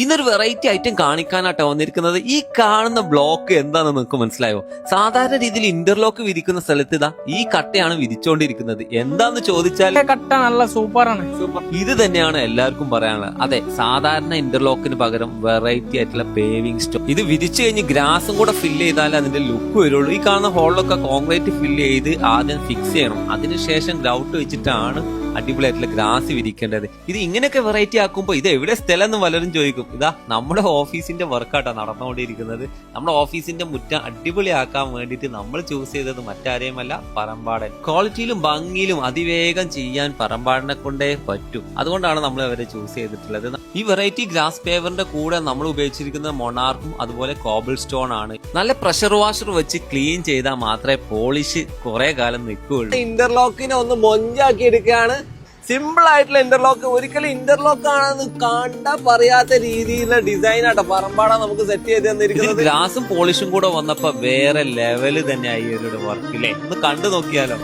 ഇന്നൊരു variety item കാണിക്കാനാട്ടോ വന്നിരിക്കുന്നത്. ഈ കാണുന്ന ബ്ലോക്ക് എന്താണെന്ന് നിങ്ങൾക്ക് മനസ്സിലായോ? സാധാരണ രീതിയിൽ ഇന്റർലോക്ക് വിരിക്കുന്ന സ്ഥലത്ത് ഇതാ ഈ കട്ടയാണ് വിരിച്ചോണ്ടിരിക്കുന്നത്. എന്താന്ന് ചോദിച്ചാൽ കട്ട നല്ല സൂപ്പറാണ്. ഇത് തന്നെയാണ് എല്ലാവർക്കും പറയാനുള്ളത്. അതെ, സാധാരണ ഇന്റർലോക്കിന് പകരം വെറൈറ്റി ആയിട്ടുള്ള പേവിംഗ് സ്റ്റോൺ. ഇത് വിരിച്ചു കഴിഞ്ഞ് ഗ്രാസും കൂടെ ഫില്ല് ചെയ്താലേ അതിന്റെ ലുക്ക് വരുള്ളൂ. ഈ കാണുന്ന ഹോളിലൊക്കെ കോൺക്രീറ്റ് ഫില്ല് ചെയ്ത് ആദ്യം ഫിക്സ് ചെയ്യണം. അതിനുശേഷം ഗ്രൗട്ട് വെച്ചിട്ടാണ് അടിപൊളിയായിട്ടുള്ള ഗ്രാസ് വിരിക്കേണ്ടത്. ഇത് ഇങ്ങനെയൊക്കെ വെറൈറ്റി ആക്കുമ്പോൾ ഇത് എവിടെ സ്ഥലം എന്ന് പലരും ചോദിക്കും. ഇതാ നമ്മുടെ ഓഫീസിന്റെ വർക്കാട്ടോ നടന്നുകൊണ്ടിരിക്കുന്നത്. നമ്മുടെ ഓഫീസിന്റെ മുറ്റം അടിപൊളിയാക്കാൻ വേണ്ടിയിട്ട് നമ്മൾ ചൂസ് ചെയ്തത് മറ്റാരെയുമല്ല, പറമ്പാടൻ. ക്വാളിറ്റിയിലും ഭംഗിയിലും അതിവേഗം ചെയ്യാൻ പറമ്പാടനെ കൊണ്ടേ പറ്റൂ. അതുകൊണ്ടാണ് നമ്മൾ അവരെ ചൂസ് ചെയ്തിട്ടുള്ളത്. ഈ വെറൈറ്റി ഗ്രാസ് പേവറിന്റെ കൂടെ നമ്മൾ ഉപയോഗിച്ചിരിക്കുന്നത് മൊണാർക്കും അതുപോലെ കോബിൾ സ്റ്റോൺ ആണ്. നല്ല പ്രഷർ വാഷർ വെച്ച് ക്ലീൻ ചെയ്താൽ മാത്രമേ പോളിഷ് കുറെ കാലം നിൽക്കുകയുള്ളൂ. ഇന്റർലോക്കിനെ ഒന്ന് മൊഞ്ചാക്കി എടുക്കുകയാണ്. സിമ്പിൾ ആയിട്ടുള്ള ഇന്റർലോക്ക്. ഒരിക്കലും ഇന്റർലോക്ക് ആണെന്ന് കണ്ടാ പറയാത്ത രീതിയിലുള്ള ഡിസൈൻ ആട്ടോ പറമ്പാട നമുക്ക് സെറ്റ് ചെയ്ത് തന്നിരിക്കുന്നത്. ഗ്രാസും പോളിഷും കൂടെ വന്നപ്പോ വേറെ ലെവല് തന്നെയായി ഇവരുടെ വർക്ക്. ഇല്ലേ, ഒന്ന് കണ്ടു നോക്കിയാലോ.